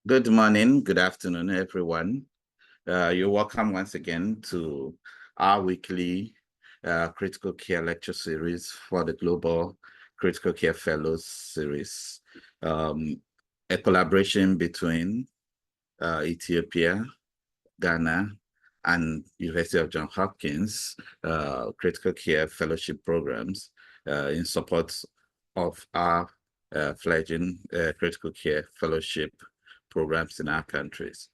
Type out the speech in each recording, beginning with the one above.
Good morning, good afternoon, everyone. You're welcome once again to our weekly critical care lecture series for the Global Critical Care Fellows series, a collaboration between Ethiopia, Ghana, and University of Johns Hopkins critical care fellowship programs in support of our fledgling critical care fellowship programs in our countries.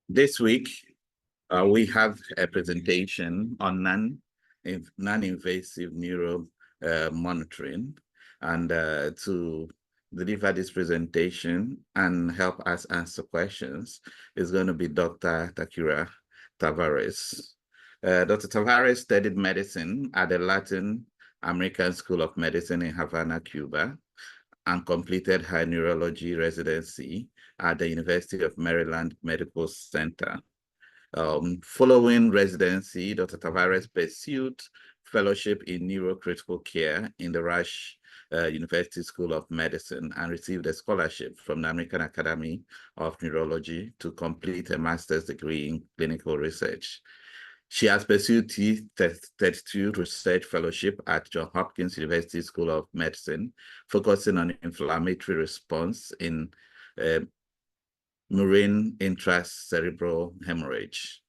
This week, we have a presentation on non-invasive neuromonitoring. And to deliver this presentation and help us answer questions is going to be Dr. Tachira Tavarez. Dr. Tavarez studied medicine at the Latin American School of Medicine in Havana, Cuba, and completed her neurology residency at the University of Maryland Medical Center. Following residency, Dr. Tavarez pursued fellowship in neurocritical care in the Rush University School of Medicine and received a scholarship from the American Academy of Neurology to complete a master's degree in clinical research. She has pursued T32 research fellowship at Johns Hopkins University School of Medicine, focusing on inflammatory response in murine intracerebral hemorrhage.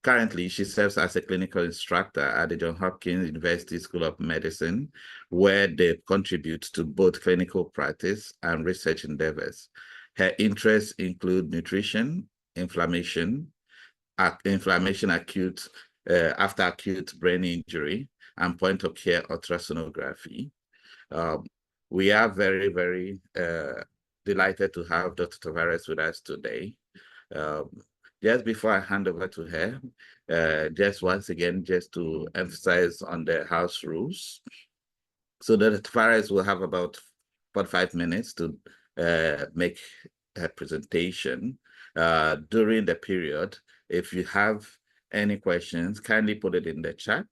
Currently, she serves as a clinical instructor at the Johns Hopkins University School of Medicine, where they contribute to both clinical practice and research endeavors. Her interests include nutrition, inflammation acute after acute brain injury, and point-of-care ultrasonography. We are very, very delighted to have Dr. Tavarez with us today. Just before I hand over to her, just once again, just to emphasize on the house rules. So Dr. Tavarez will have about 45 minutes to make her presentation. During the period, if you have any questions, kindly put it in the chat.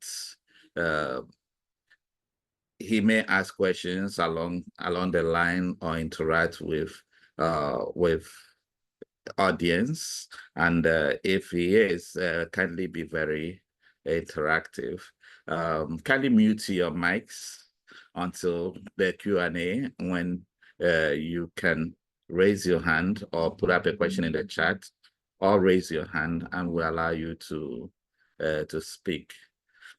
He may ask questions along the line or interact with audience, and if he is, kindly be very interactive. Kindly mute your mics until the Q&A, when you can raise your hand or put up a question in the chat, or raise your hand, and we'll allow you to speak.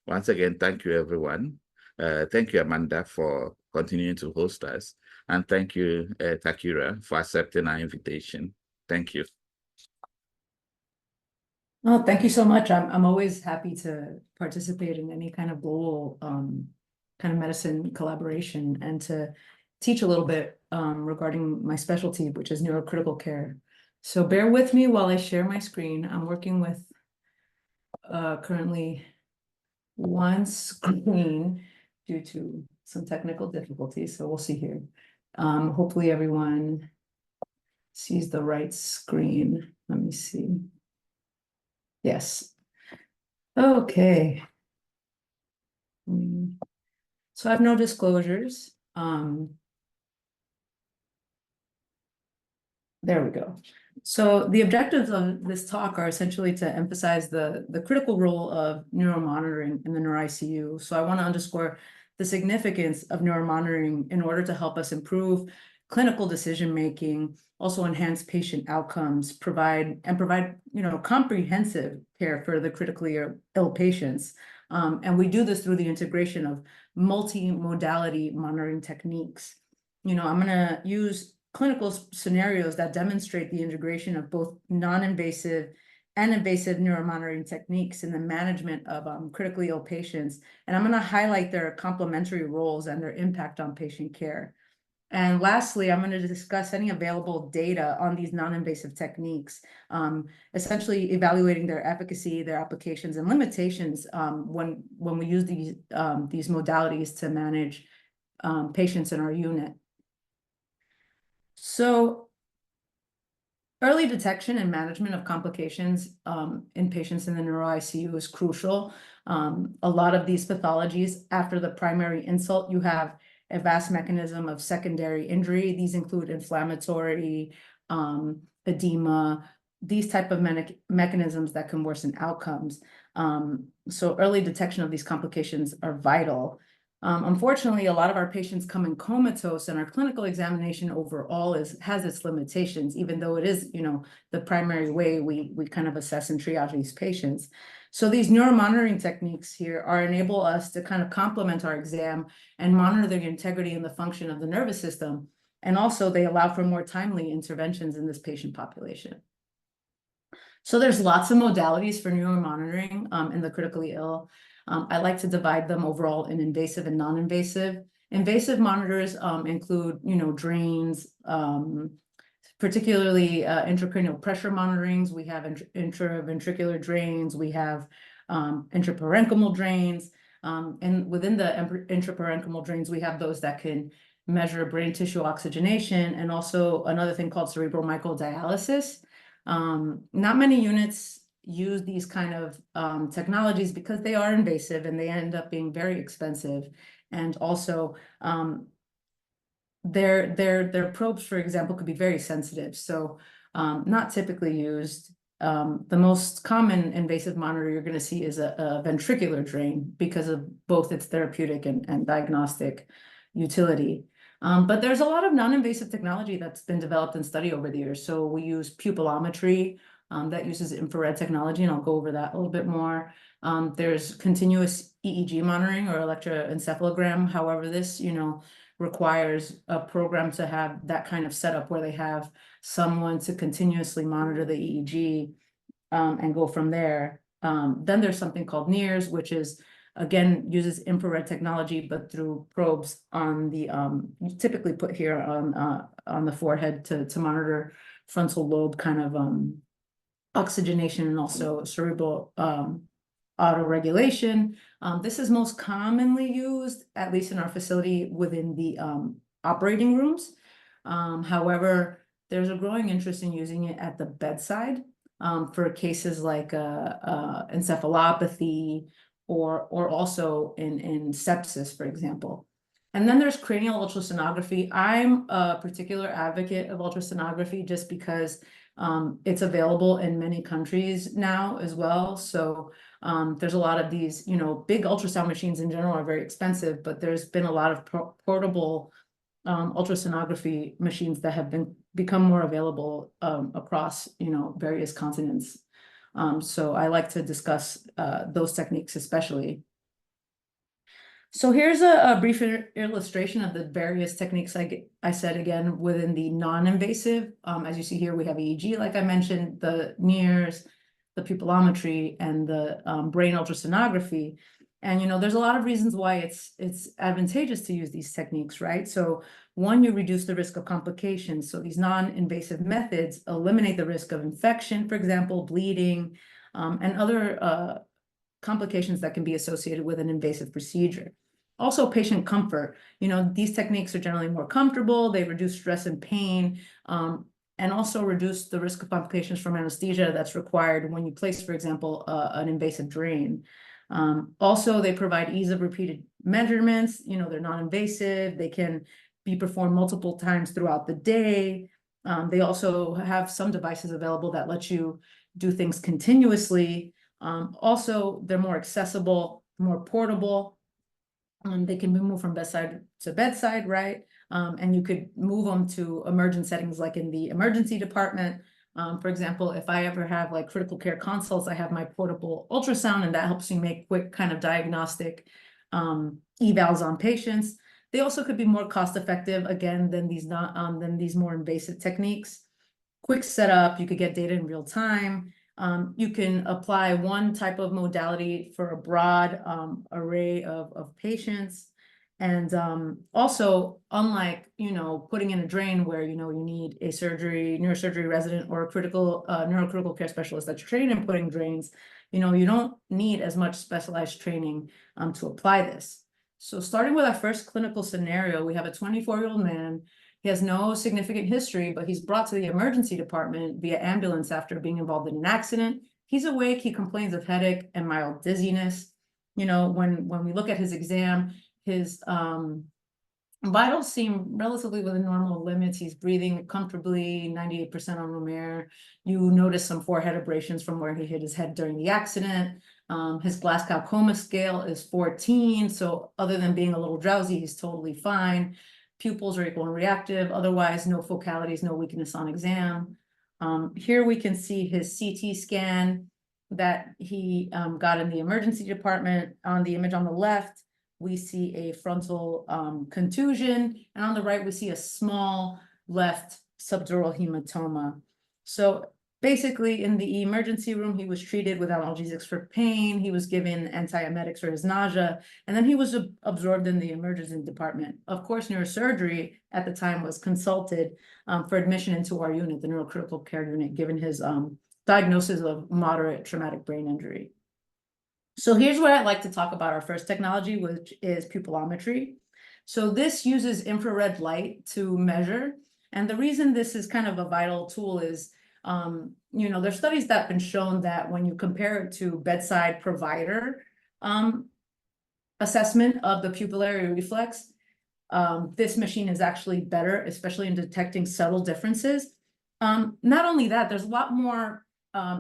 Once again, thank you, everyone. Thank you, Amanda, for continuing to host us. And thank you, Tachira, for accepting our invitation. Thank you. Oh, thank you so much. I'm always happy to participate in any kind of global kind of medicine collaboration and to teach a little bit regarding my specialty, which is neurocritical care. So bear with me while I share my screen. I'm working with currently one screen due to some technical difficulties. So we'll see here. Hopefully everyone sees the right screen. Let me see. Yes. Okay. So I have no disclosures. There we go. So the objectives of this talk are essentially to emphasize the critical role of neuromonitoring in the neuro-ICU. So I want to underscore the significance of neuromonitoring in order to help us improve clinical decision-making, also enhance patient outcomes, provide comprehensive care for the critically ill patients. And we do this through the integration of multi-modality monitoring techniques. I'm going to use clinical scenarios that demonstrate the integration of both non-invasive and invasive neuromonitoring techniques in the management of critically ill patients. And I'm going to highlight their complementary roles and their impact on patient care. And lastly, I'm going to discuss any available data on these non-invasive techniques, essentially evaluating their efficacy, their applications, and limitations when we use these modalities to manage patients in our unit. So early detection and management of complications in patients in the neuro-ICU is crucial. A lot of these pathologies, after the primary insult, you have a vast mechanism of secondary injury. These include inflammatory, edema, these type of mechanisms that can worsen outcomes. So early detection of these complications are vital. Unfortunately, a lot of our patients come in comatose, and our clinical examination overall has its limitations, even though it is, the primary way we kind of assess and triage these patients. So these neuromonitoring techniques here enable us to kind of complement our exam and monitor the integrity and the function of the nervous system. And also they allow for more timely interventions in this patient population. So there's lots of modalities for neuromonitoring in the critically ill. I like to divide them overall in invasive and non-invasive. Invasive monitors include, drains, particularly intracranial pressure monitorings. We have intraventricular drains. We have intraparenchymal drains. And within the intraparenchymal drains, we have those that can measure brain tissue oxygenation, and also another thing called cerebral microdialysis. Not many units use these kind of technologies because they are invasive and they end up being very expensive. And also their probes, for example, could be very sensitive. So not typically used. The most common invasive monitor you're going to see is a ventricular drain because of both its therapeutic and diagnostic utility. But there's a lot of non-invasive technology that's been developed and studied over the years. So we use pupillometry that uses infrared technology, and I'll go over that a little bit more. There's continuous EEG monitoring or electroencephalogram. However, this, requires a program to have that kind of setup where they have someone to continuously monitor the EEG and go from there. Then there's something called NIRS, which is, again, uses infrared technology, but through probes on the typically put here on the forehead to monitor frontal lobe kind of oxygenation and also cerebral autoregulation. This is most commonly used, at least in our facility, within the operating rooms. However, there's a growing interest in using it at the bedside for cases like encephalopathy or also in sepsis, for example. And then there's cranial ultrasonography. I'm a particular advocate of ultrasonography just because it's available in many countries now as well. So there's a lot of these, big ultrasound machines in general are very expensive, but there's been a lot of portable ultrasonography machines that have become more available across, various continents. So I like to discuss those techniques especially. So here's a brief illustration of the various techniques I said again within the non-invasive. As you see here, we have EEG, like I mentioned, the NIRS, the pupillometry, and the brain ultrasonography. And there's a lot of reasons why it's advantageous to use these techniques, right? So one, you reduce the risk of complications. So these non-invasive methods eliminate the risk of infection, for example, bleeding, and other complications that can be associated with an invasive procedure. Also, patient comfort. These techniques are generally more comfortable. They reduce stress and pain, and also reduce the risk of complications from anesthesia that's required when you place, for example, an invasive drain. Also, they provide ease of repeated measurements. They're non-invasive. They can be performed multiple times throughout the day. They also have some devices available that let you do things continuously. Also, they're more accessible, more portable. They can be moved from bedside to bedside, right? And you could move them to emergent settings like in the emergency department. For example, if I ever have like critical care consults, I have my portable ultrasound, and that helps me make quick kind of diagnostic evals on patients. They also could be more cost effective, again, than these more invasive techniques. Quick setup, you could get data in real time. You can apply one type of modality for a broad array of patients. And also, unlike, putting in a drain where, you need a neurosurgery resident or a neurocritical care specialist that's trained in putting drains, you don't need as much specialized training to apply this. So starting with our first clinical scenario, we have a 24-year-old man. He has no significant history, but he's brought to the emergency department via ambulance after being involved in an accident. He's awake. He complains of headache and mild dizziness. When we look at his exam, his Vitals seem relatively within normal limits. He's breathing comfortably, 98% on room air. You notice some forehead abrasions from where he hit his head during the accident. His Glasgow coma scale is 14, so other than being a little drowsy, he's totally fine. Pupils are equal and reactive. Otherwise, no focalities, no weakness on exam. Here we can see his CT scan that he got in the emergency department. On the image on the left, we see a frontal contusion, and on the right, we see a small left subdural hematoma. So basically, in the emergency room, he was treated with analgesics for pain. He was given antiemetics for his nausea, and then he was absorbed in the emergency department. Of course, neurosurgery at the time was consulted for admission into our unit, the Neurocritical Care Unit, given his diagnosis of moderate traumatic brain injury. So here's where I'd like to talk about our first technology, which is pupillometry. So this uses infrared light to measure. And the reason this is kind of a vital tool is, there's studies that have been shown that when you compare it to bedside provider assessment of the pupillary reflex, this machine is actually better, especially in detecting subtle differences. Not only that, there's a lot more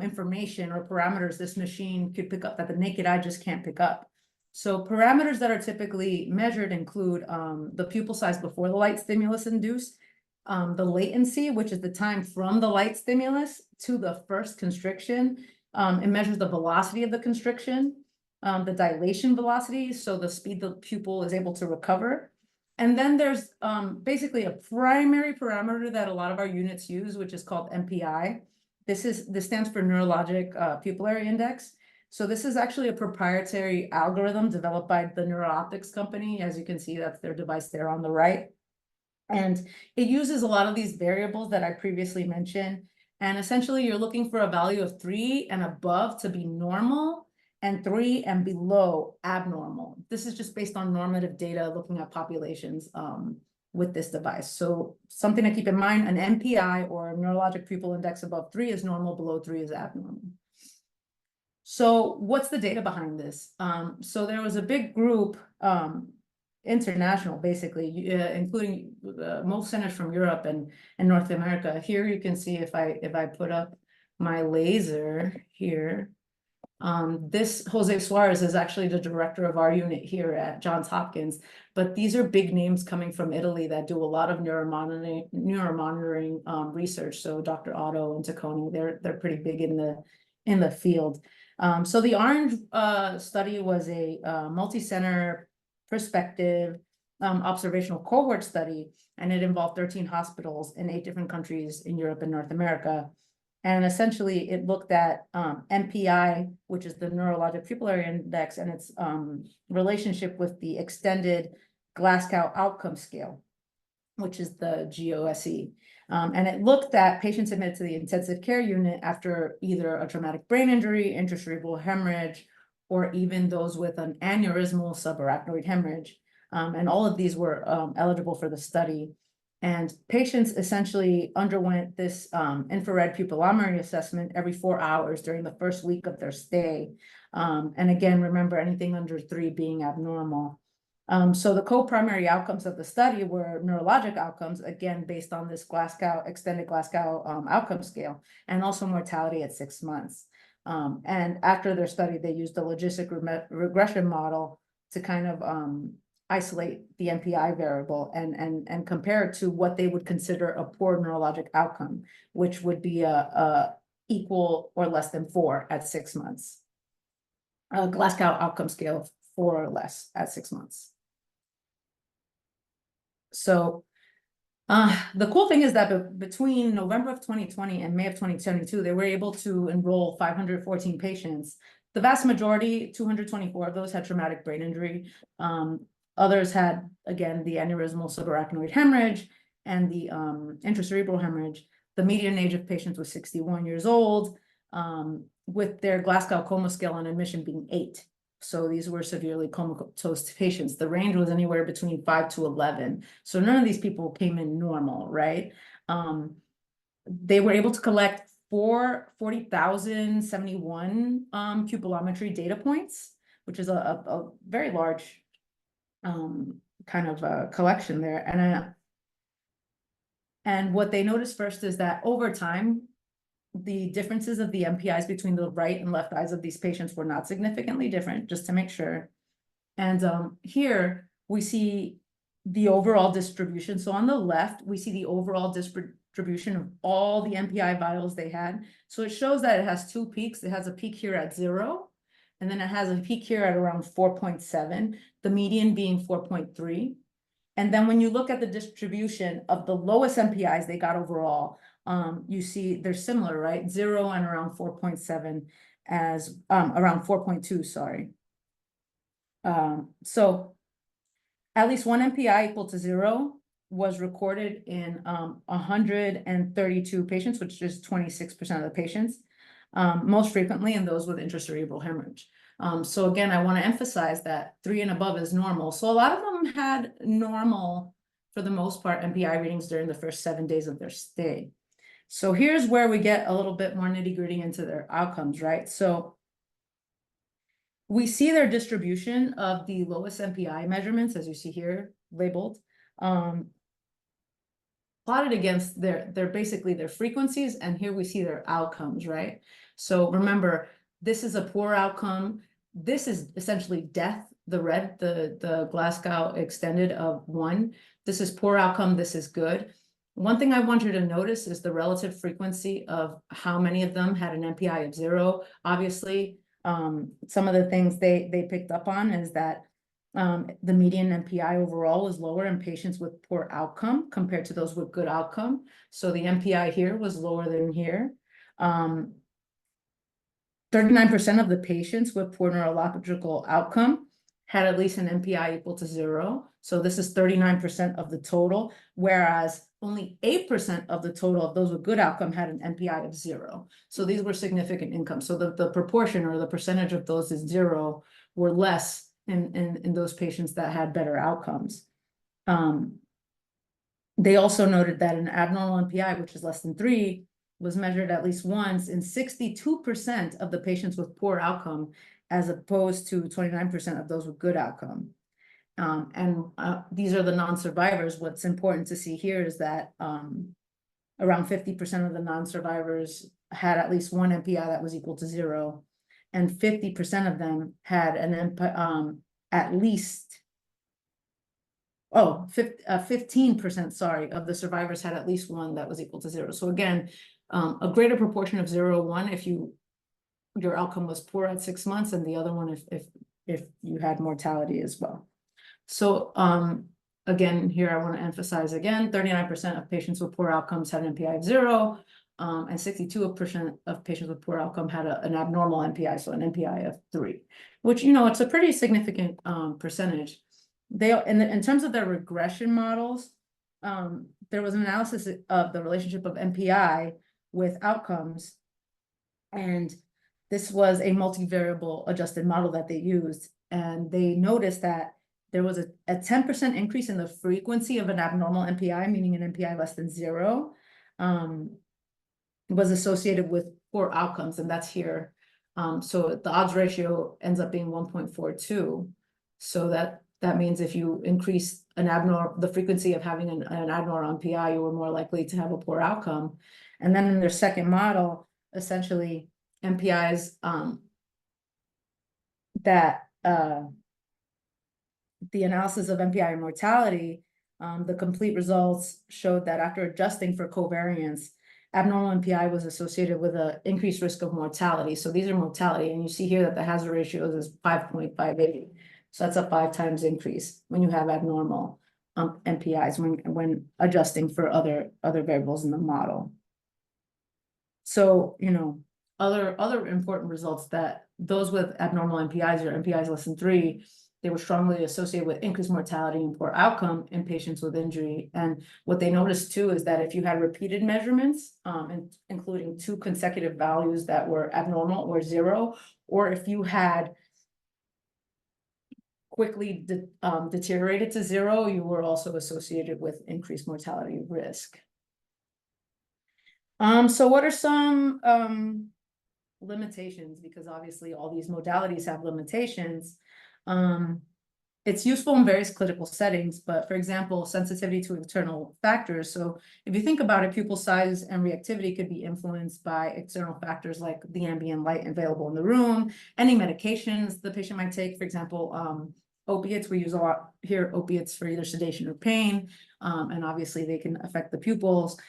information or parameters this machine could pick up that the naked eye just can't pick up. So parameters that are typically measured include the pupil size before the light stimulus induced, the latency, which is the time from the light stimulus to the first constriction. It measures the velocity of the constriction, the dilation velocity, so the speed the pupil is able to recover. And then there's basically a primary parameter that a lot of our units use, which is called MPI. This stands for Neurologic Pupillary Index. So this is actually a proprietary algorithm developed by the Neurooptics company. As you can see, that's their device there on the right. And it uses a lot of these variables that I previously mentioned. And essentially, you're looking for a value of 3 and above to be normal, and 3 and below abnormal. This is just based on normative data looking at populations with this device. So something to keep in mind, an NPI or neurologic pupil index above 3 is normal, below 3 is abnormal. So what's the data behind this? So there was a big group, international, basically, including most centers from Europe and North America. Here you can see if I put up my laser here, this Jose Suarez is actually the director of our unit here at Johns Hopkins, but these are big names coming from Italy that do a lot of neuromonitoring research. So Dr. Otto and Tacconi, they're pretty big in the field. So the orange study was a multi-center prospective observational cohort study, and it involved 13 hospitals in 8 different countries in Europe and North America. And essentially, it looked at MPI, which is the Neurologic Pupillary Index, and its relationship with the extended Glasgow Outcome Scale, which is the GOSE. And it looked at patients admitted to the intensive care unit after either a traumatic brain injury, intracerebral hemorrhage, or even those with an aneurysmal subarachnoid hemorrhage. And all of these were eligible for the study. And patients essentially underwent this infrared pupillometry assessment every 4 hours during the first week of their stay. And again, remember, anything under 3 being abnormal. So the co-primary outcomes of the study were neurologic outcomes, again, based on this extended Glasgow outcome scale, and also mortality at 6 months. And after their study, they used a logistic regression model to kind of isolate the MPI variable and compare it to what they would consider a poor neurologic outcome, which would be a equal or less than 4 at 6 months. A Glasgow outcome scale of 4 or less at 6 months. So the cool thing is that between November of 2020 and May of 2022, they were able to enroll 514 patients. The vast majority, 224 of those, had traumatic brain injury. Others had, again, the aneurysmal subarachnoid hemorrhage and the intracerebral hemorrhage. The median age of patients was 61 years old, with their Glasgow coma scale on admission being 8. So these were severely comatose patients. The range was anywhere between 5 to 11. So none of these people came in normal, right? They were able to collect 40,071 pupillometry data points, which is a very large kind of a collection there. And what they noticed first is that over time, the differences of the MPIs between the right and left eyes of these patients were not significantly different, just to make sure. And here we see the overall distribution. So on the left, we see the overall distribution of all the MPI vitals they had. So it shows that it has two peaks. It has a peak here at 0, and then it has a peak here at around 4.7, the median being 4.3. And then when you look at the distribution of the lowest MPIs they got overall, you see they're similar, right? 0 and around 4.7 as around 4.2, sorry. So at least one MPI equal to 0 was recorded in 132 patients, which is 26% of the patients, most frequently in those with intracerebral hemorrhage. So again, I want to emphasize that 3 and above is normal. So a lot of them had normal, for the most part, MPI readings during the first 7 days of their stay. So here's where we get a little bit more nitty-gritty into their outcomes, right? So we see their distribution of the lowest MPI measurements, as you see here, labeled, plotted against their basically their frequencies, and here we see their outcomes, right? So remember, this is a poor outcome. This is essentially death, the red, the Glasgow extended of 1. This is poor outcome, this is good. One thing I want you to notice is the relative frequency of how many of them had an MPI of 0. Obviously, some of the things they picked up on is that the median MPI overall is lower in patients with poor outcome compared to those with good outcome. So the MPI here was lower than here. 39% of the patients with poor neurological outcome had at least an MPI equal to 0. So this is 39% of the total, whereas only 8% of the total of those with good outcome had an MPI of 0. So these were significant incomes. So the proportion or the percentage of those is 0 were less in those patients that had better outcomes. They also noted that an abnormal MPI, which is less than 3, was measured at least once in 62% of the patients with poor outcome, as opposed to 29% of those with good outcome. These are the non-survivors. What's important to see here is that around 50% of the non-survivors had at least one MPI that was equal to 0, and 50% of them had an at least 15%, sorry, of the survivors had at least one that was equal to 0. So again, a greater proportion of 0, 1 if your outcome was poor at 6 months, and the other one if you had mortality as well. So again, here I want to emphasize again, 39% of patients with poor outcomes had an MPI of 0, and 62% of patients with poor outcome had an abnormal MPI, so an MPI of 3, which, you know, it's a pretty significant percentage. In terms of their regression models, there was an analysis of the relationship of MPI with outcomes, and this was a multivariable adjusted model that they used, and they noticed that there was a 10% increase in the frequency of an abnormal MPI, meaning an MPI less than 0, was associated with poor outcomes, and that's here. So the odds ratio ends up being 1.42. So that means if you increase the frequency of having an abnormal MPI, you were more likely to have a poor outcome. And then in their second model, essentially MPIs the analysis of MPI mortality, the complete results showed that after adjusting for covariance, abnormal MPI was associated with an increased risk of mortality. So these are mortality, and you see here that the hazard ratio is 5.58. So that's a 5 times increase when you have abnormal MPIs when adjusting for other variables in the model. So, you know, other important results that those with abnormal MPIs or MPIs less than 3, they were strongly associated with increased mortality and poor outcome in patients with injury. And what they noticed too is that if you had repeated measurements, including 2 consecutive values that were abnormal or 0, or if you had quickly deteriorated to 0, you were also associated with increased mortality risk. So what are some limitations? Because obviously all these modalities have limitations. it's useful in various clinical settings, but for example, sensitivity to external factors. So if you think about it, pupil size and reactivity could be influenced by external factors like the ambient light available in the room, any medications the patient might take, for example, opiates. We use a lot here, opiates for either sedation or pain, and obviously they can affect the pupils,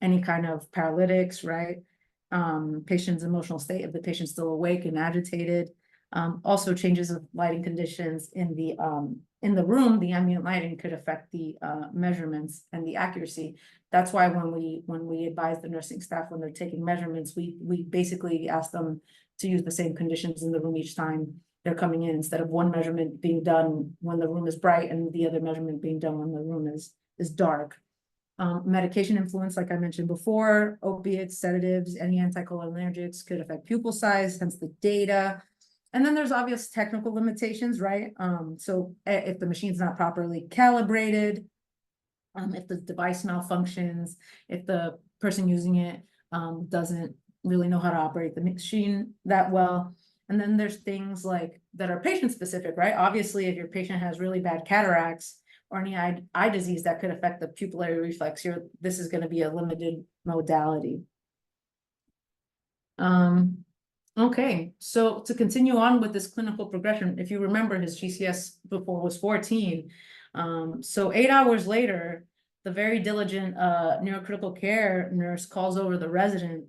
any kind of paralytics, right? Patient's emotional state, if the patient's still awake and agitated. Also changes of lighting conditions in the room, the ambient lighting could affect the measurements and the accuracy. That's why when we advise the nursing staff when they're taking measurements, we basically ask them to use the same conditions in the room each time they're coming in, instead of one measurement being done when the room is bright and the other measurement being done when the room is dark. Medication influence, like I mentioned before, opiates, sedatives, any anticholinergics could affect pupil size, hence the data. And then there's obvious technical limitations, right? So if the machine's not properly calibrated, if the device malfunctions, if the person using it doesn't really know how to operate the machine that well. And then there's things like that are patient specific, right? Obviously, if your patient has really bad cataracts or any eye disease that could affect the pupillary reflex, this is going to be a limited modality. Okay, so to continue on with this clinical progression, if you remember, his GCS before was 14. So 8 hours later, the very diligent neurocritical care nurse calls over the resident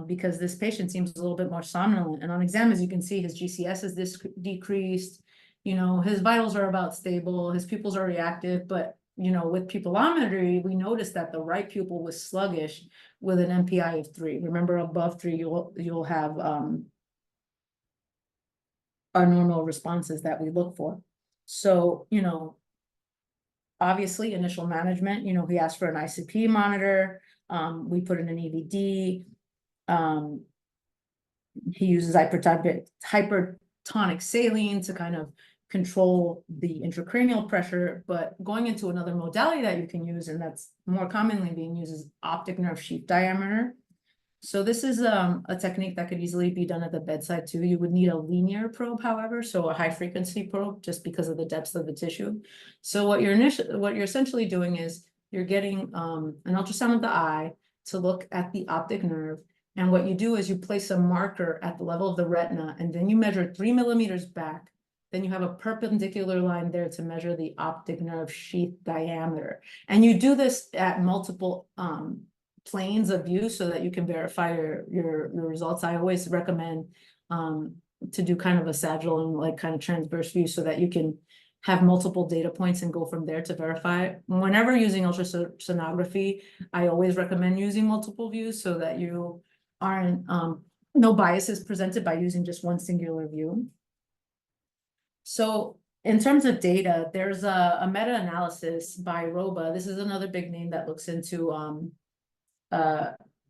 because this patient seems a little bit more somnolent. And on exam, as you can see, his GCS is decreased. His vitals are about stable. His pupils are reactive, but with pupillometry, we noticed that the right pupil was sluggish with an MPI of 3. Remember, above 3, you'll have our normal responses that we look for. So, obviously, initial management, he asked for an ICP monitor. We put in an EVD. He uses hypertonic saline to kind of control the intracranial pressure, but going into another modality that you can use, and that's more commonly being used, is optic nerve sheath diameter. So this is a technique that could easily be done at the bedside too. You would need a linear probe, however, so a high frequency probe, just because of the depth of the tissue. So what you're essentially doing is you're getting an ultrasound of the eye to look at the optic nerve. And what you do is you place a marker at the level of the retina, and then you measure 3 millimeters back. Then you have a perpendicular line there to measure the optic nerve sheath diameter. And you do this at multiple planes of view so that you can verify your results. I always recommend to do kind of a sagittal and like kind of transverse view so that you can have multiple data points and go from there to verify. Whenever using ultrasonography, I always recommend using multiple views so that you aren't, no bias is presented by using just one singular view. So in terms of data, there's a meta-analysis by Roba. This is another big name that looks into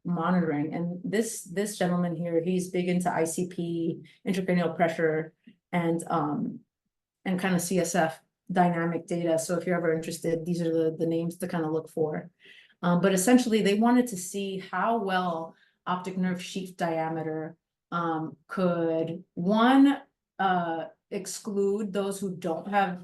monitoring. And this gentleman here, he's big into ICP, intracranial pressure, and kind of CSF dynamic data. So if you're ever interested, these are the names to kind of look for. But essentially, they wanted to see how well optic nerve sheath diameter could, one, exclude those who don't have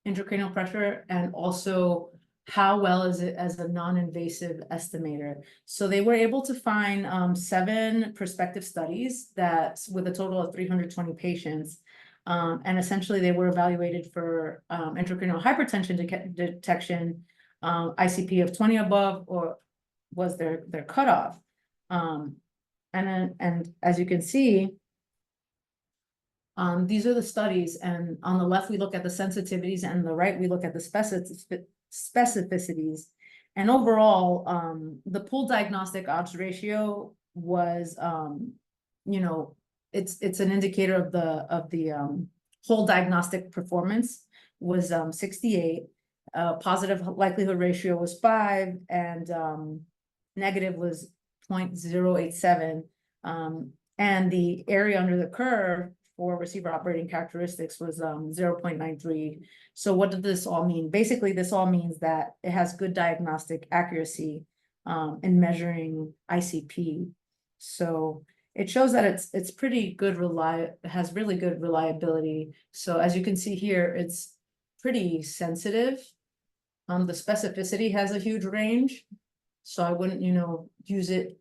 intracranial pressure, and also how well is it as a non-invasive estimator. So they were able to find 7 prospective studies that with a total of 320 patients. And essentially they were evaluated for intracranial hypertension detection, ICP of 20 above, or was their cutoff. And as you can see, these are the studies, and on the left we look at the sensitivities, and on the right we look at the specificities. And overall, the pooled diagnostic odds ratio was, it's an indicator of the whole diagnostic performance was 68. Positive likelihood ratio was 5, and negative was 0.087. And the area under the curve for receiver operating characteristics was 0.93. So what did this all mean? Basically, this all means that it has good diagnostic accuracy in measuring ICP. So it shows that it's pretty good has really good reliability. So as you can see here, it's pretty sensitive. The specificity has a huge range. So I wouldn't, use it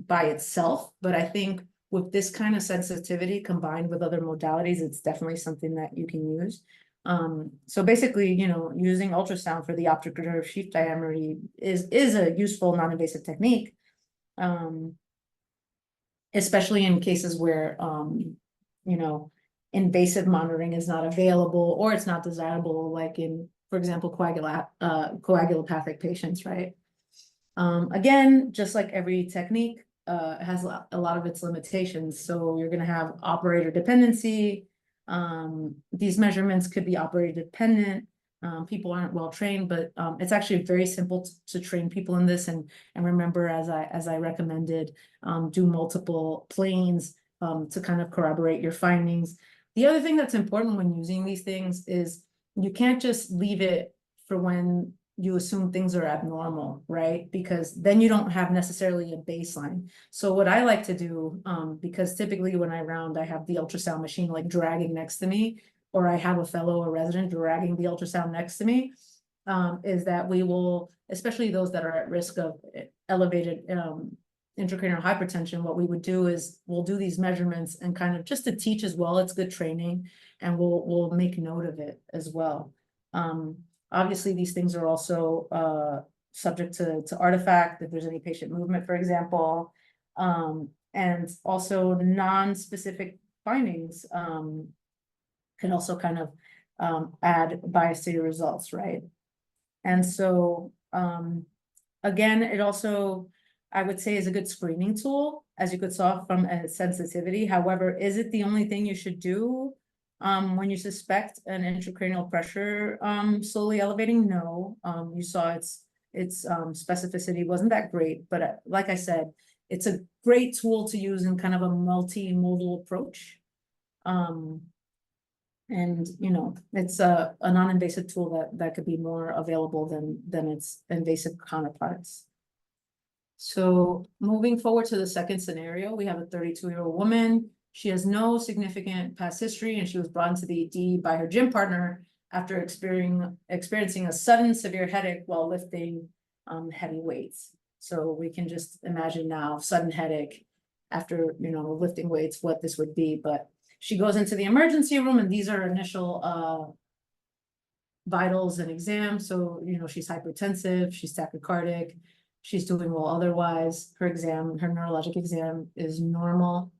by itself, but I think with this kind of sensitivity combined with other modalities, it's definitely something that you can use. So basically, using ultrasound for the optic nerve sheath diameter is a useful non-invasive technique. Especially in cases where, invasive monitoring is not available or it's not desirable, like in, for example, coagulopathic patients, right? Again, just like every technique, has a lot of its limitations. So you're going to have operator dependency. These measurements could be operator dependent. People aren't well trained, but it's actually very simple to train people in this. And remember, as I recommended, do multiple planes to kind of corroborate your findings. The other thing that's important when using these things is you can't just leave it for when you assume things are abnormal, right? Because then you don't have necessarily a baseline. So what I like to do, because typically when I round, I have the ultrasound machine like dragging next to me, or I have a fellow or resident dragging the ultrasound next to me, is that we will, especially those that are at risk of elevated intracranial hypertension, what we would do is we'll do these measurements and kind of just to teach as well. It's good training, and we'll make note of it as well. Obviously, these things are also subject to artifact, if there's any patient movement, for example, and also non-specific findings can also kind of add bias to your results, right? And so, again, it also, I would say, is a good screening tool, as you could saw from a sensitivity. However, is it the only thing you should do when you suspect an intracranial pressure slowly elevating? No. You saw its specificity wasn't that great, but like I said, it's a great tool to use in kind of a multimodal approach. And it's a non-invasive tool that could be more available than its invasive counterparts. So moving forward to the second scenario, we have a 32-year-old woman. She has no significant past history, and she was brought into the ED by her gym partner after experiencing a sudden severe headache while lifting heavy weights. So we can just imagine now, sudden headache after lifting weights, what this would be. But she goes into the emergency room, and these are initial vitals and exams. So she's hypertensive, she's tachycardic, she's doing well otherwise. Her neurologic exam is normal.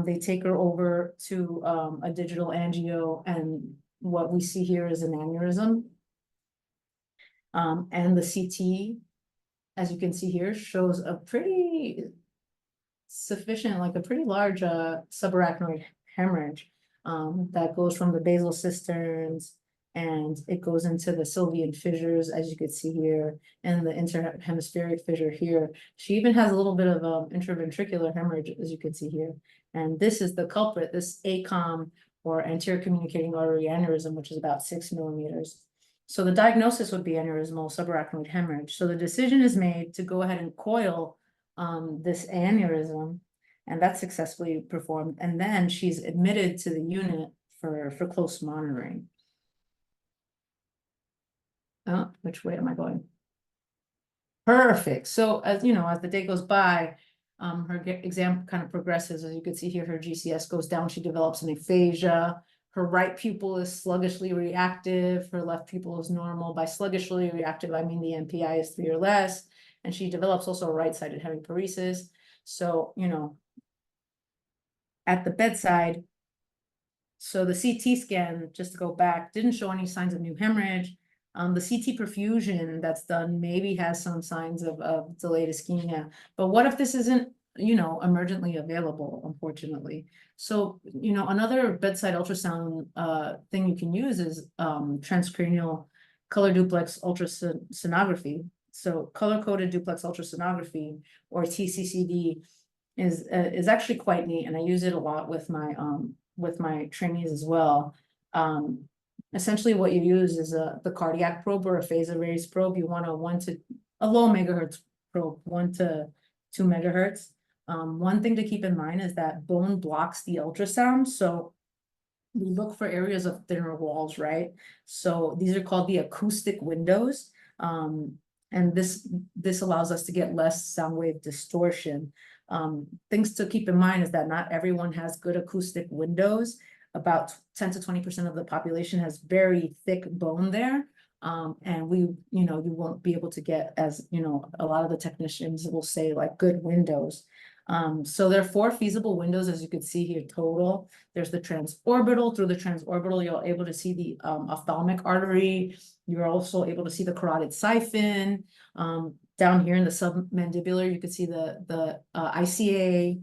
They take her over to a digital angio, and what we see here is an aneurysm. And the CT, as you can see here, shows a pretty sufficient, like a pretty large subarachnoid hemorrhage that goes from the basal cisterns, and it goes into the sylvian fissures, as you could see here, and the interhemispheric fissure here. She even has a little bit of intraventricular hemorrhage, as you can see here. And this is the culprit, this ACOM, or anterior communicating artery aneurysm, which is about 6 millimeters. So the diagnosis would be aneurysmal subarachnoid hemorrhage. So the decision is made to go ahead and coil this aneurysm, and that's successfully performed. And then she's admitted to the unit for close monitoring. Oh, which way am I going? Perfect. So as as the day goes by, her exam kind of progresses. As you can see here, her GCS goes down. She develops an aphasia. Her right pupil is sluggishly reactive. Her left pupil is normal. By sluggishly reactive, I mean the MPI is 3 or less. And she develops also a right-sided hemiparesis. So, at the bedside, so the CT scan, just to go back, didn't show any signs of new hemorrhage. The CT perfusion that's done maybe has some signs of delayed ischemia. But what if this isn't, emergently available, unfortunately? So, another bedside ultrasound thing you can use is transcranial color duplex ultrasonography. So color-coded duplex ultrasonography, or TCCD, is actually quite neat, and I use it a lot with my trainees as well. Essentially what you use is the cardiac probe or a phase raised probe. You want a low megahertz probe, 1 to 2 megahertz. One thing to keep in mind is that bone blocks the ultrasound. So we look for areas of thinner walls, right? So these are called the acoustic windows. And this allows us to get less sound wave distortion. Things to keep in mind is that not everyone has good acoustic windows. About 10 to 20% of the population has very thick bone there. And you won't be able to get, as a lot of the technicians will say, like, good windows. So there are 4 feasible windows, as you can see here, total. There's the transorbital. Through the transorbital, you're able to see the ophthalmic artery. You're also able to see the carotid siphon. Down here in the submandibular, you can see the ICA.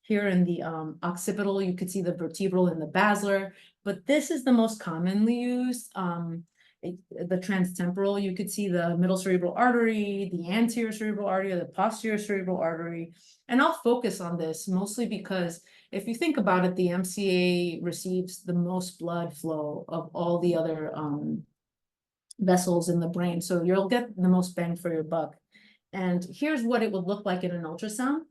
Here in the occipital, you could see the vertebral and the basilar. But this is the most commonly used. The transtemporal, you could see the middle cerebral artery, the anterior cerebral artery, the posterior cerebral artery. And I'll focus on this mostly because if you think about it, the MCA receives the most blood flow of all the other vessels in the brain. So you'll get the most bang for your buck. And here's what it would look like in an ultrasound.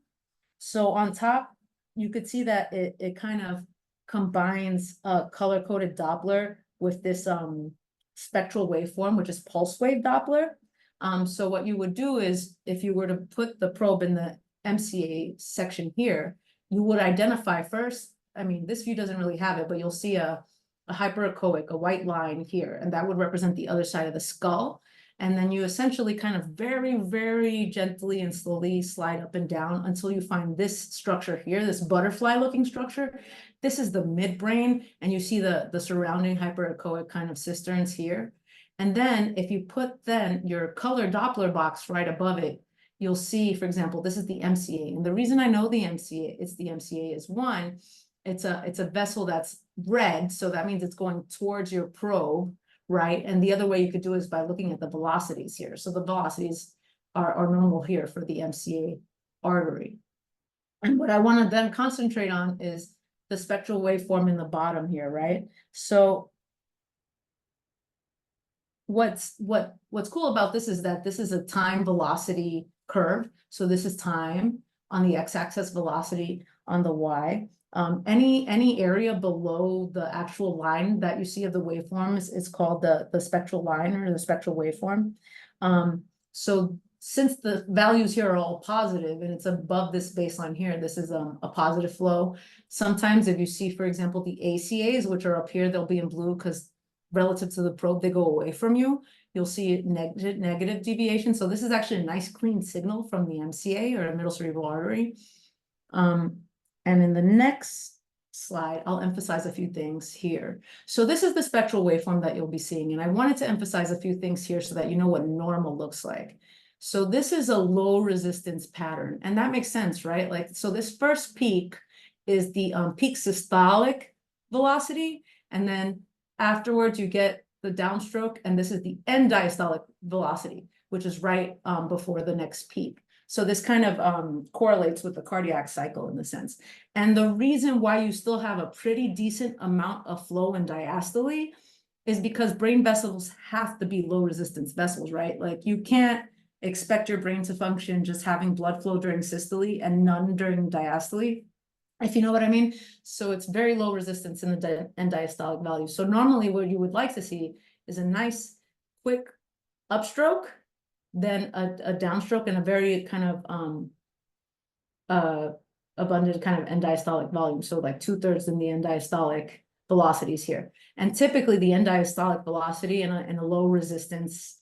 So on top, you could see that it kind of combines a color-coded Doppler with this spectral waveform, which is pulse wave Doppler. So what you would do is, if you were to put the probe in the MCA section here, you would identify first, I mean, this view doesn't really have it, but you'll see a hyperechoic, a white line here, and that would represent the other side of the skull. And then you essentially kind of very, very gently and slowly slide up and down until you find this structure here, this butterfly-looking structure. This is the midbrain, and you see the surrounding hyperechoic kind of cisterns here. And then if you put then your color Doppler box right above it, you'll see, for example, this is the MCA. And the reason I know the MCA, it's the MCA is one, it's a vessel that's red, so that means it's going towards your probe, right? And the other way you could do it is by looking at the velocities here. So the velocities are normal here for the MCA artery. And what I want to then concentrate on is the spectral waveform in the bottom here, right? So what's cool about this is that this is a time velocity curve. So this is time on the x-axis, velocity on the y. Any area below the actual line that you see of the waveforms is called the spectral line or the spectral waveform. So since the values here are all positive and it's above this baseline here, this is a positive flow. Sometimes if you see, for example, the ACAs, which are up here, they'll be in blue because relative to the probe, they go away from you. You'll see negative deviation. So this is actually a nice clean signal from the MCA or a middle cerebral artery. And in the next slide, I'll emphasize a few things here. So this is the spectral waveform that you'll be seeing. And I wanted to emphasize a few things here so that you know what normal looks like. So this is a low resistance pattern. And that makes sense, right? Like, so this first peak is the peak systolic velocity. And then afterwards you get the downstroke. And this is the end diastolic velocity, which is right before the next peak. So this kind of correlates with the cardiac cycle in the sense. And the reason why you still have a pretty decent amount of flow in diastole is because brain vessels have to be low resistance vessels, right? Like you can't expect your brain to function just having blood flow during systole and none during diastole, if you know what I mean. So it's very low resistance in the end diastolic value. So normally what you would like to see is a nice quick upstroke, then a downstroke, and a very kind of abundant kind of end diastolic volume. So like 2/3 in the end diastolic velocities here. And typically the end diastolic velocity in a low resistance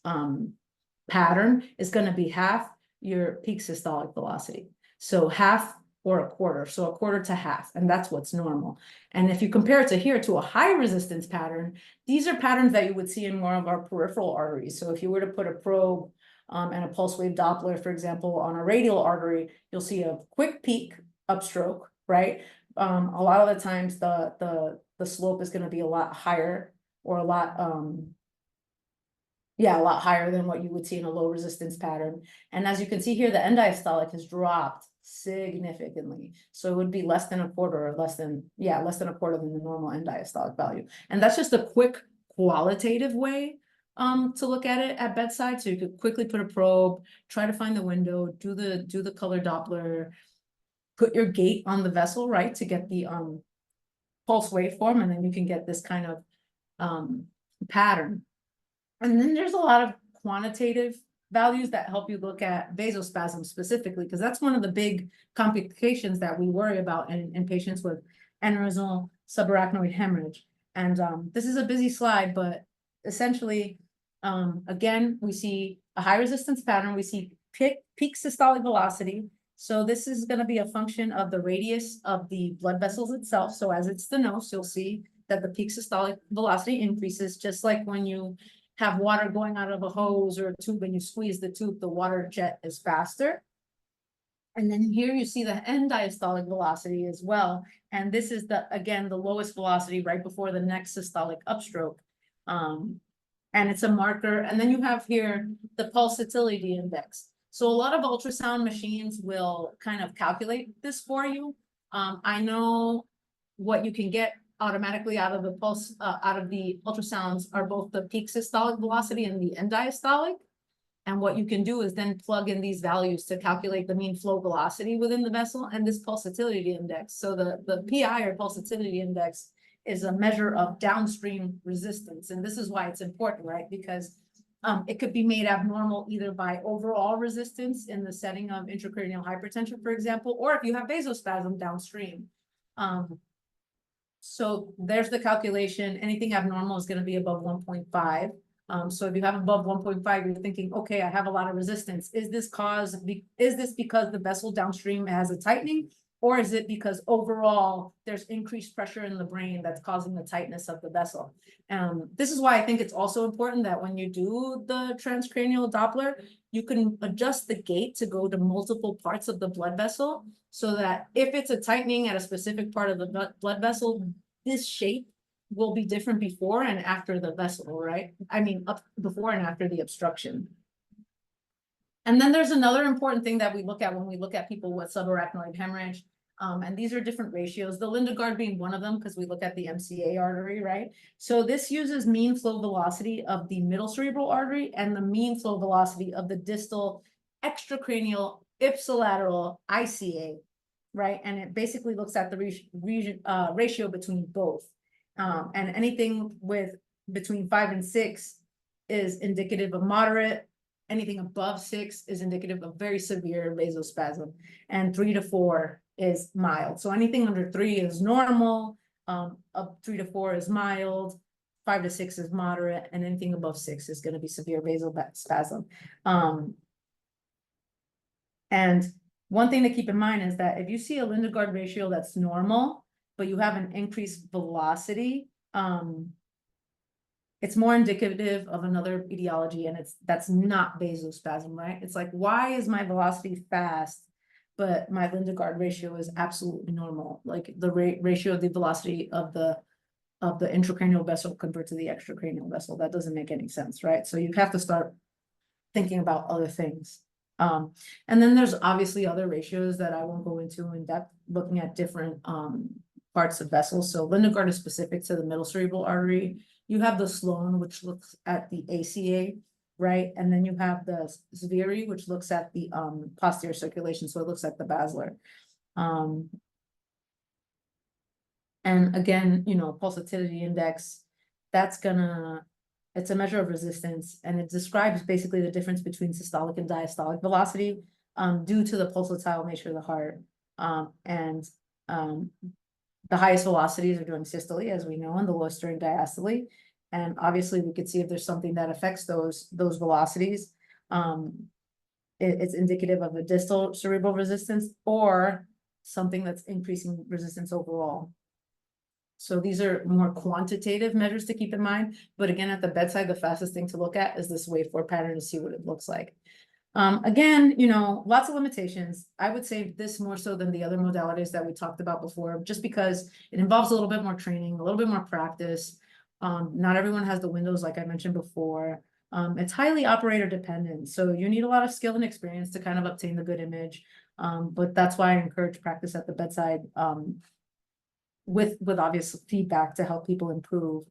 pattern is going to be half your peak systolic velocity. So half or a quarter, so a quarter to half, and that's what's normal. And if you compare it to here to a high resistance pattern, these are patterns that you would see in more of our peripheral arteries. So if you were to put a probe and a pulse wave Doppler, for example, on a radial artery, you'll see a quick peak upstroke, right? A lot of the times the slope is going to be a lot higher or a lot higher than what you would see in a low resistance pattern. And as you can see here, the end diastolic has dropped significantly. So it would be less than a quarter or less than a quarter than the normal end diastolic value. And that's just a quick qualitative way to look at it at bedside. So you could quickly put a probe, try to find the window, do the color Doppler, put your gate on the vessel, right, to get the pulse waveform, and then you can get this kind of pattern. And then there's a lot of quantitative values that help you look at vasospasm specifically, because that's one of the big complications that we worry about in patients with aneurysmal subarachnoid hemorrhage. And this is a busy slide, but essentially, again, we see a high resistance pattern. We see peak systolic velocity. So this is going to be a function of the radius of the blood vessels itself. So as it stenos, you'll see that the peak systolic velocity increases, just like when you have water going out of a hose or a tube and you squeeze the tube, the water jet is faster. And then here you see the end diastolic velocity as well. And this is again, the lowest velocity right before the next systolic upstroke. And it's a marker. And then you have here the pulsatility index. So a lot of ultrasound machines will kind of calculate this for you. I know what you can get automatically out of the pulse, out of the ultrasounds are both the peak systolic velocity and the end diastolic. And what you can do is then plug in these values to calculate the mean flow velocity within the vessel and this pulsatility index. So the PI, or pulsatility index, is a measure of downstream resistance. And this is why it's important, right? Because it could be made abnormal either by overall resistance in the setting of intracranial hypertension, for example, or if you have vasospasm downstream. So there's the calculation. Anything abnormal is going to be above 1.5. So if you have above 1.5, you're thinking, okay, I have a lot of resistance. Is this because the vessel downstream has a tightening, or is it because overall there's increased pressure in the brain that's causing the tightness of the vessel? This is why I think it's also important that when you do the transcranial Doppler, you can adjust the gate to go to multiple parts of the blood vessel, so that if it's a tightening at a specific part of the blood vessel, this shape will be different before and after the vessel, right? I mean, before and after the obstruction. And then there's another important thing that we look at when we look at people with subarachnoid hemorrhage. And these are different ratios, the Lindegard being one of them, because we look at the MCA artery, right? So this uses mean flow velocity of the middle cerebral artery and the mean flow velocity of the distal extracranial ipsilateral ICA, right? And it basically looks at the ratio between both. And anything with between 5 and 6 is indicative of moderate. Anything above 6 is indicative of very severe vasospasm, and 3 to 4 is mild. So anything under 3 is normal, up 3 to 4 is mild, 5 to 6 is moderate, and anything above 6 is going to be severe vasospasm. And one thing to keep in mind is that if you see a Lindegard ratio that's normal, but you have an increased velocity, it's more indicative of another etiology, and that's not vasospasm, right? It's like, why is my velocity fast, but my Lindegard ratio is absolutely normal? Like the ratio of the velocity of the intracranial vessel compared to the extracranial vessel. That doesn't make any sense, right? So you have to start thinking about other things. And then there's obviously other ratios that I won't go into in depth, looking at different parts of vessels. So Lindegard is specific to the middle cerebral artery. You have the Sloan, which looks at the ACA, right? And then you have the Sveri, which looks at the posterior circulation. So it looks at the basilar. And again, you know, pulsatility index, it's a measure of resistance, and it describes basically the difference between systolic and diastolic velocity due to the pulsatile nature of the heart. The highest velocities are during systole, as we know, and the lowest during diastole. And obviously we could see if there's something that affects those velocities. It's indicative of a distal cerebral resistance or something that's increasing resistance overall. So these are more quantitative measures to keep in mind. But again, at the bedside, the fastest thing to look at is this waveform pattern to see what it looks like. Again, you know, lots of limitations. I would say this more so than the other modalities that we talked about before, just because it involves a little bit more training, a little bit more practice. Not everyone has the windows, like I mentioned before. It's highly operator dependent. So you need a lot of skill and experience to kind of obtain the good image. But that's why I encourage practice at the bedside with obvious feedback to help people improve.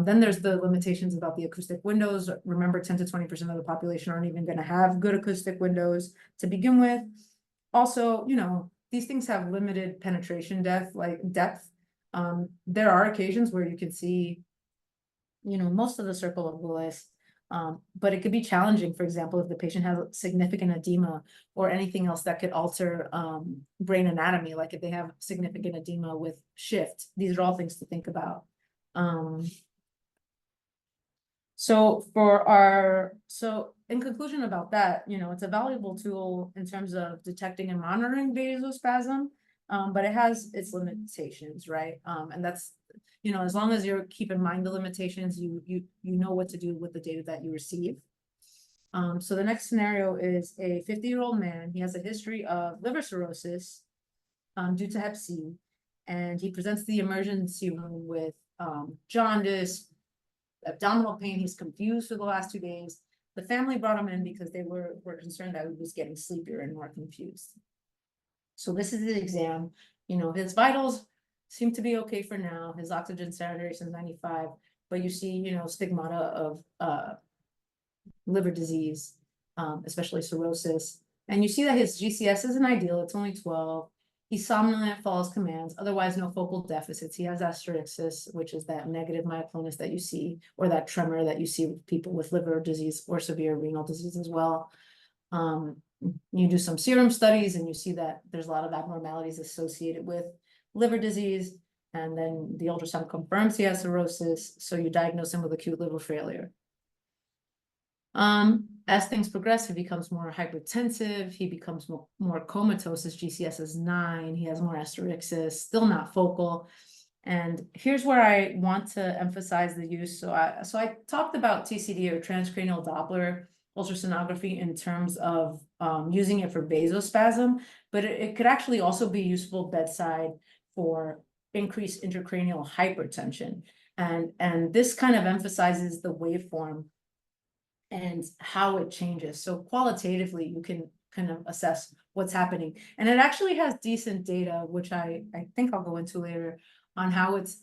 Then there's the limitations about the acoustic windows. Remember, 10 to 20% of the population aren't even going to have good acoustic windows to begin with. Also, you know, these things have limited penetration depth. There are occasions where you can see, most of the circle of Willis. But it could be challenging, for example, if the patient has significant edema or anything else that could alter brain anatomy, like if they have significant edema with shift. These are all things to think about. So in conclusion about that, it's a valuable tool in terms of detecting and monitoring vasospasm, but it has its limitations, right? And that's, as long as you keep in mind the limitations, you know what to do with the data that you receive. So the next scenario is a 50-year-old man. He has a history of liver cirrhosis due to Hep C, and he presents to the emergency room with jaundice, abdominal pain. He's confused for the last 2 days. The family brought him in because they were concerned that he was getting sleepier and more confused. So this is the exam. His vitals seem to be okay for now. His oxygen saturation is 95, but you see, stigmata of liver disease, especially cirrhosis. And you see that his GCS isn't ideal. It's only 12. He's somnolent, follows commands, otherwise no focal deficits. He has asterixis, which is that negative myoclonus that you see, or that tremor that you see with people with liver disease or severe renal disease as well. You do some serum studies and you see that there's a lot of abnormalities associated with liver disease, and then the ultrasound confirms he has cirrhosis, so you diagnose him with acute liver failure. As things progress, he becomes more hypertensive, he becomes more comatose. His GCS is 9, he has more asterixis, still not focal. And here's where I want to emphasize the use. So I talked about TCD, or transcranial Doppler ultrasonography, in terms of using it for vasospasm, but it could actually also be useful bedside for increased intracranial hypertension. And this kind of emphasizes the waveform and how it changes. So qualitatively, you can kind of assess what's happening. And it actually has decent data, which I think I'll go into later, on how it's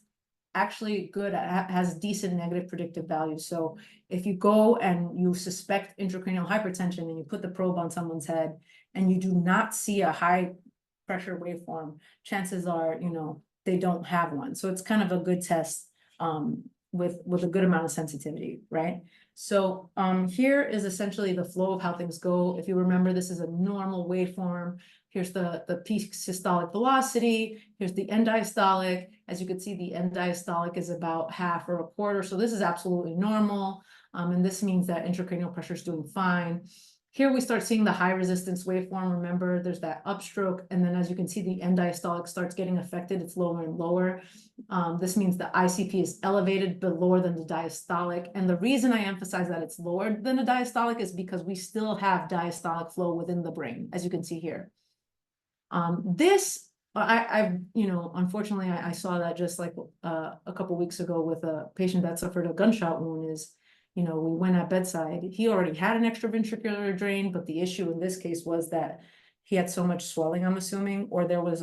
actually good, has decent negative predictive value. So if you go and you suspect intracranial hypertension and you put the probe on someone's head and you do not see a high pressure waveform, chances are, they don't have one. So it's kind of a good test with a good amount of sensitivity, right? So here is essentially the flow of how things go. If you remember, this is a normal waveform. Here's the peak systolic velocity. Here's the end diastolic. As you can see, the end diastolic is about half or a quarter. So this is absolutely normal. And this means that intracranial pressure is doing fine. Here we start seeing the high resistance waveform. Remember, there's that upstroke. And then as you can see, the end diastolic starts getting affected. It's lower and lower. This means the ICP is elevated but lower than the diastolic. And the reason I emphasize that it's lower than the diastolic is because we still have diastolic flow within the brain, as you can see here. Unfortunately, I saw that just like a couple weeks ago with a patient that suffered a gunshot wound. We went at bedside. He already had an extraventricular drain, but the issue in this case was that he had so much swelling, I'm assuming, or there was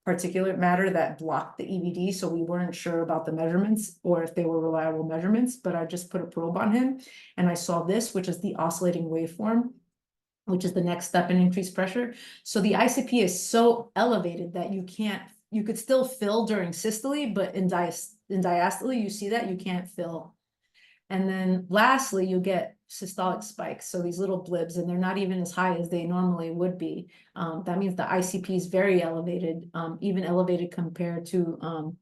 particulate matter that blocked the EVD, so we weren't sure about the measurements or if they were reliable measurements, but I just put a probe on him and I saw this, which is the oscillating waveform, which is the next step in increased pressure. So the ICP is so elevated that you could still fill during systole, but in diastole, you see that you can't fill. And then lastly, you get systolic spikes. So these little blibs, and they're not even as high as they normally would be. That means the ICP is very elevated, even elevated compared to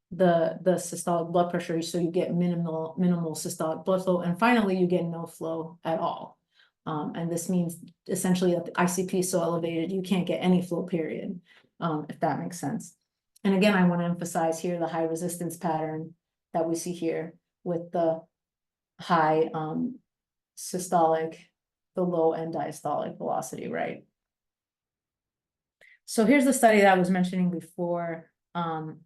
the systolic blood pressure. So you get minimal systolic blood flow. And finally, you get no flow at all. And this means essentially that the ICP is so elevated, you can't get any flow, period, if that makes sense. And again, I want to emphasize here the high resistance pattern that we see here with the high systolic, the low end diastolic velocity, right? So here's the study that I was mentioning before.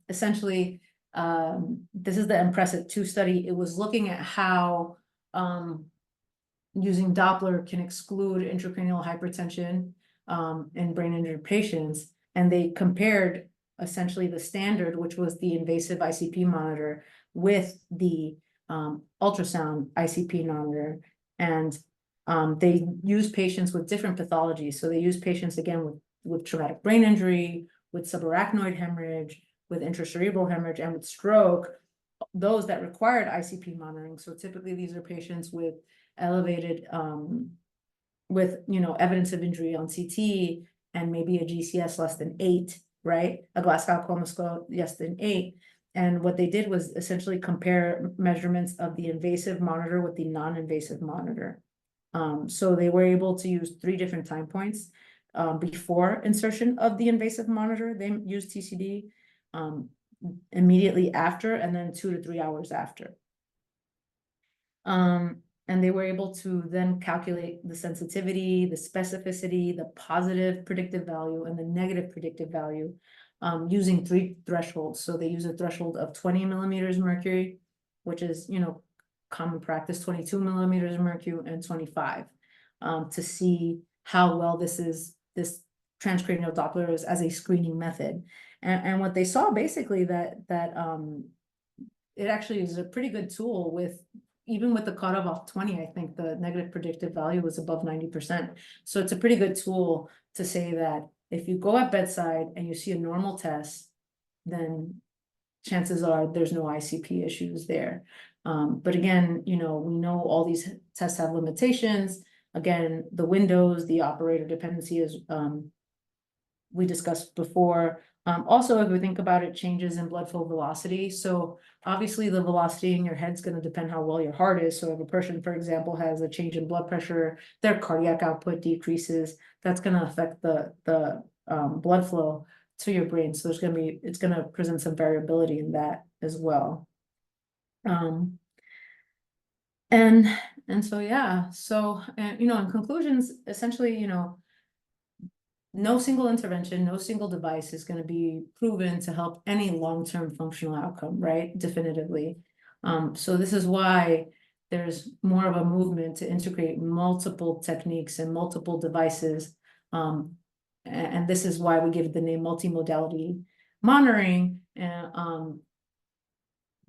Essentially, this is the IMPRESSIT-2 study. It was looking at how using Doppler can exclude intracranial hypertension in brain injured patients. And they compared essentially the standard, which was the invasive ICP monitor, with the ultrasound ICP monitor. And they use patients with different pathologies. So they use patients, again, with with traumatic brain injury, with subarachnoid hemorrhage, with intracerebral hemorrhage, and with stroke, those that required ICP monitoring. So typically these are patients with elevated, with, evidence of injury on CT and maybe a GCS less than 8, right? A Glasgow Coma Score less than 8. And what they did was essentially compare measurements of the invasive monitor with the non-invasive monitor. So they were able to use 3 different time points before insertion of the invasive monitor. They used TCD, immediately after, and then 2 to 3 hours after. And they were able to then calculate the sensitivity, the specificity, the positive predictive value, and the negative predictive value using 3 thresholds. So they use a threshold of 20 millimeters mercury, which is, common practice, 22 millimeters of mercury, and 25, to see how well this transcranial Doppler is as a screening method. And what they saw basically that it actually is a pretty good tool with, even with the cutoff of 20, I think the negative predictive value was above 90%. So it's a pretty good tool to say that if you go at bedside and you see a normal test, then chances are there's no ICP issues there. But again, we know all these tests have limitations. Again, the windows, the operator dependency is, we discussed before. Also, if we think about it, changes in blood flow velocity. So obviously the velocity in your head's going to depend how well your heart is. So if a person, for example, has a change in blood pressure, their cardiac output decreases, that's going to affect the blood flow to your brain. So it's going to present some variability in that as well. And so, yeah, so, in conclusions, essentially, no single intervention, no single device is going to be proven to help any long-term functional outcome, right? Definitively. So this is why there's more of a movement to integrate multiple techniques and multiple devices. And this is why we give the name multimodality monitoring,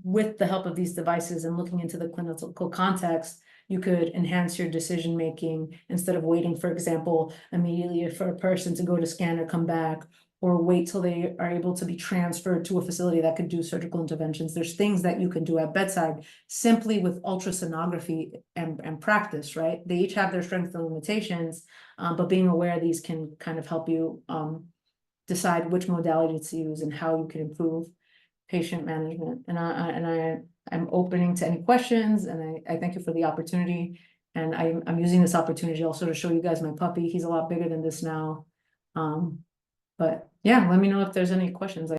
with the help of these devices and looking into the clinical context. You could enhance your decision making instead of waiting, for example, immediately for a person to go to scan or come back, or wait till they are able to be transferred to a facility that could do surgical interventions. There's things that you can do at bedside simply with ultrasonography and practice, right? They each have their strengths and limitations, but being aware of these can kind of help you decide which modality to use and how you can improve patient management. And I'm opening to any questions, and I thank you for the opportunity. And I'm using this opportunity also to show you guys my puppy. He's a lot bigger than this now. But yeah, let me know if there's any questions.